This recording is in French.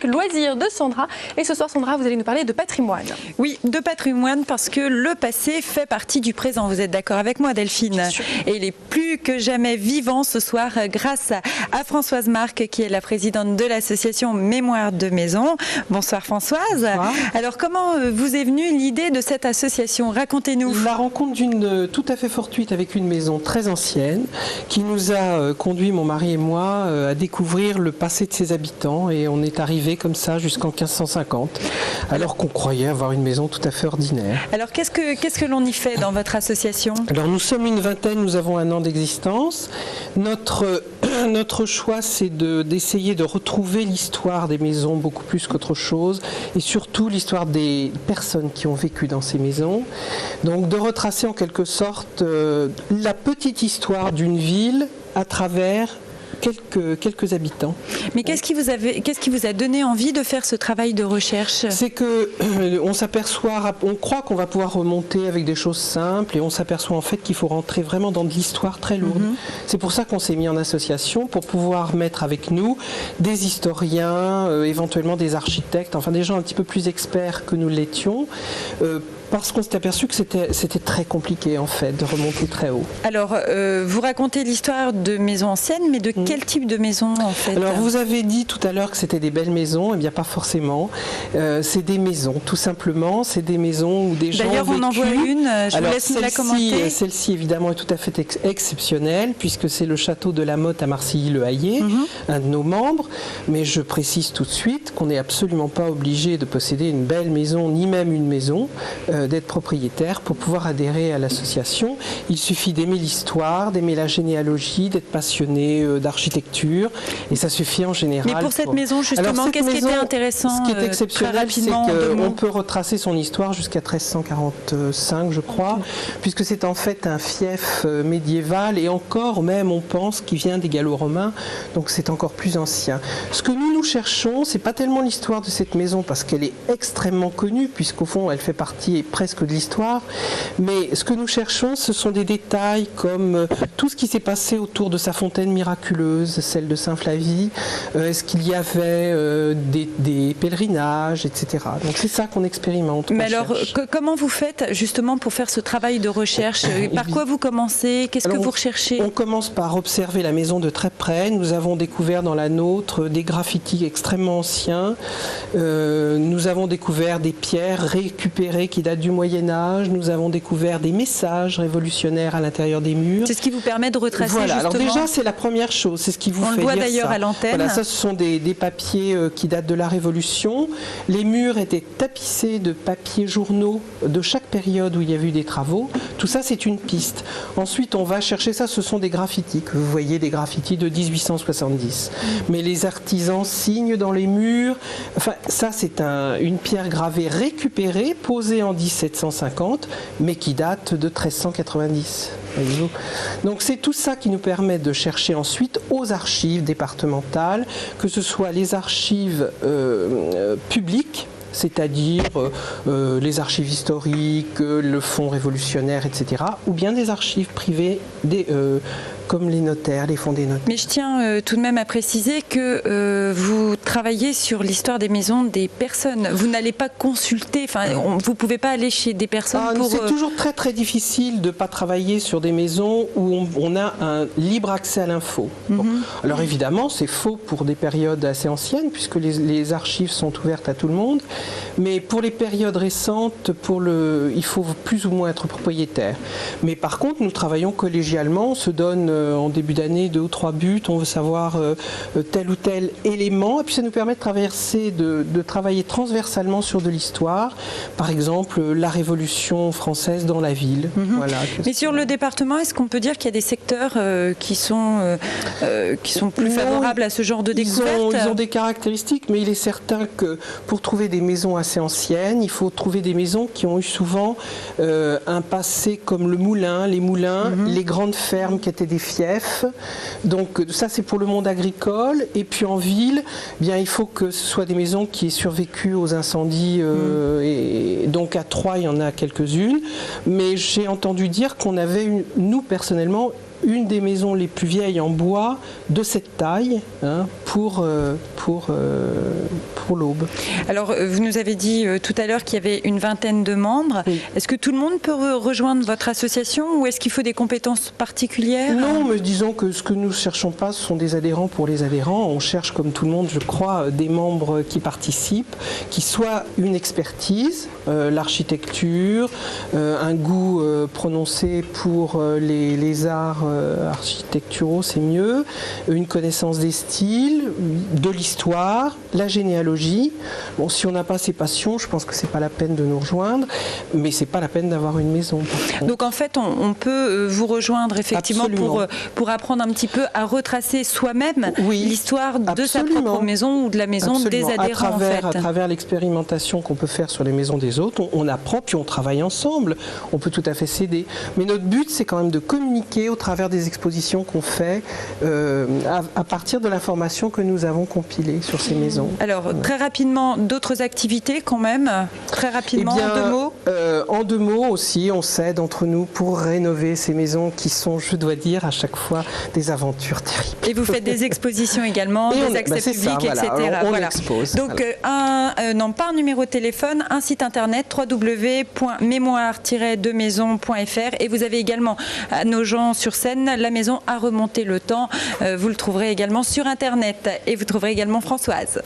Loisirs de Sandra. Et ce soir, Sandra, vous allez nous parler de patrimoine. Oui, de patrimoine parce que le passé fait partie du présent. Vous êtes d'accord avec moi, Delphine? Et il est plus que jamais vivant ce soir grâce à Françoise Marc, qui est la présidente de l'association Mémoire de Maison. Bonsoir Françoise. Bonsoir. Alors comment vous est venue l'idée de cette association? Racontez-nous. La rencontre d'une tout à fait fortuite avec une maison très ancienne qui nous a conduit, mon mari et moi, à découvrir le passé de ses habitants, et on est arrivé comme ça jusqu'en 1550, alors qu'on croyait avoir une maison tout à fait ordinaire. Alors qu'est-ce que l'on y fait dans votre association? Alors nous sommes une vingtaine, nous avons 1 an d'existence. Notre choix, c'est d'essayer de retrouver l'histoire des maisons beaucoup plus qu'autre chose, et surtout l'histoire des personnes qui ont vécu dans ces maisons. Donc de retracer en quelque sorte la petite histoire d'une ville à travers quelques habitants. Mais qu'est-ce qui vous a donné envie de faire ce travail de recherche? C'est que on croit qu'on va pouvoir remonter avec des choses simples, et on s'aperçoit en fait qu'il faut rentrer vraiment dans de l'histoire très lourde. C'est pour ça qu'on s'est mis en association, pour pouvoir mettre avec nous des historiens, éventuellement des architectes, enfin des gens un petit peu plus experts que nous l'étions, parce qu'on s'est aperçu que c'était très compliqué en fait de remonter très haut. Alors vous racontez l'histoire de maisons anciennes, mais de quel type de maisons en fait? Alors vous avez dit tout à l'heure que c'était des belles maisons, eh bien pas forcément. C'est des maisons, tout simplement. C'est des maisons où des gens ont vécu. D'ailleurs on en voit une, je vous laisse nous la commenter. Celle-ci évidemment est tout à fait exceptionnelle, puisque c'est le château de la Motte à Marcilly-le-Hayer, un de nos membres. Mais je précise tout de suite qu'on n'est absolument pas obligé de posséder une belle maison, ni même une maison, d'être propriétaire pour pouvoir adhérer à l'association. Il suffit d'aimer l'histoire, d'aimer la généalogie, d'être passionné d'architecture, et ça suffit en général. Mais pour cette maison justement, qu'est-ce qui était intéressant? Ce qui est exceptionnel, c'est qu'on peut retracer son histoire jusqu'à 1345, je crois, puisque c'est en fait un fief médiéval, et encore même on pense qu'il vient des Gallo-Romains, donc c'est encore plus ancien. Ce que nous cherchons, c'est pas tellement l'histoire de cette maison, parce qu'elle est extrêmement connue, puisqu'au fond elle fait partie presque de l'histoire, mais ce que nous cherchons, ce sont des détails comme tout ce qui s'est passé autour de sa fontaine miraculeuse, celle de Saint-Flavie. Est-ce qu'il y avait des pèlerinages, etc. Donc c'est ça qu'on expérimente. Mais alors, comment vous faites justement pour faire ce travail de recherche? Par quoi vous commencez? Qu'est-ce que vous recherchez? On commence par observer la maison de très près. Nous avons découvert dans la nôtre des graffitis extrêmement anciens. Nous avons découvert des pierres récupérées qui datent du Moyen-Âge. Nous avons découvert des messages révolutionnaires à l'intérieur des murs. C'est ce qui vous permet de retracer voilà. justement. Alors déjà, c'est la première chose. C'est ce qui vous fait dire ça. On le voit d'ailleurs à l'antenne. Voilà, ça, ce sont des papiers qui datent de la Révolution. Les murs étaient tapissés de papiers journaux de chaque période où il y a eu des travaux. Tout ça, c'est une piste. Ensuite, on va chercher ça. Ce sont des graffitis. Vous voyez des graffitis de 1870. Mais les artisans signent dans les murs. Enfin, ça, c'est une pierre gravée récupérée, posée en 1750, mais qui date de 1390. Voyez-vous. Donc c'est tout ça qui nous permet de chercher ensuite aux archives départementales, que ce soit les archives publiques, c'est-à-dire les archives historiques, le fonds révolutionnaire, etc., ou bien des archives privées, comme les notaires, les fonds des notaires. Mais je tiens tout de même à préciser que vous travaillez sur l'histoire des maisons des personnes. Vous n'allez pas consulter, vous ne pouvez pas aller chez des personnes pour... C'est toujours très très difficile de ne pas travailler sur des maisons où on a un libre accès à l'info. Bon. Alors évidemment, c'est faux pour des périodes assez anciennes, puisque les archives sont ouvertes à tout le monde. Mais pour les périodes récentes, il faut plus ou moins être propriétaire. Mais par contre, nous travaillons collégialement, on se donne en début d'année 2 ou 3 buts, on veut savoir tel ou tel élément, et puis ça nous permet de travailler transversalement sur de l'histoire. Par exemple, la Révolution française dans la ville. Voilà. Mais sur le département, est-ce qu'on peut dire qu'il y a des secteurs qui sont plus favorables à ce genre de découverte? Ils ont des caractéristiques, mais il est certain que pour trouver des maisons assez anciennes, il faut trouver des maisons qui ont eu souvent un passé comme le moulin, les moulins, les grandes fermes qui étaient des fiefs. Donc ça, c'est pour le monde agricole. Et puis en ville, bien, il faut que ce soit des maisons qui aient survécu aux incendies. Et donc à Troyes, il y en a quelques-unes. Mais j'ai entendu dire qu'on avait, nous personnellement, une des maisons les plus vieilles en bois de cette taille pour l'Aube. Alors, vous nous avez dit tout à l'heure qu'il y avait une vingtaine de membres. Oui. Est-ce que tout le monde peut rejoindre votre association ou est-ce qu'il faut des compétences particulières? Non, mais disons que ce que nous ne cherchons pas, ce sont des adhérents pour les adhérents. On cherche, comme tout le monde, je crois, des membres qui participent, qui soient une expertise, l'architecture, un goût prononcé pour les arts architecturaux, c'est mieux, une connaissance des styles, de l'histoire, la généalogie. Bon, si on n'a pas ces passions, je pense que c'est pas la peine de nous rejoindre, mais c'est pas la peine d'avoir une maison. Donc en fait, on peut vous rejoindre effectivement Absolument. pour apprendre un petit peu à retracer soi-même l'histoire de sa propre maison ou de la maison des adhérents. À travers l'expérimentation qu'on peut faire sur les maisons des autres, on apprend puis on travaille ensemble. On peut tout à fait s'aider. Mais notre but, c'est quand même de communiquer au travers des expositions qu'on fait à partir de l'information que nous avons compilée sur ces maisons. Alors, très rapidement, d'autres activités quand même? Très rapidement, en 2 mots? En 2 mots aussi, on s'aide entre nous pour rénover ces maisons qui sont, je dois dire, à chaque fois des aventures terribles. Et vous faites des expositions également, des accès publics, etc. On expose. Donc, non, pas un numéro de téléphone, un site internet www.mémoire-de-maison.fr et vous avez également à nos gens sur scène la maison à remonter le temps. Vous le trouverez également sur internet et vous trouverez également Françoise.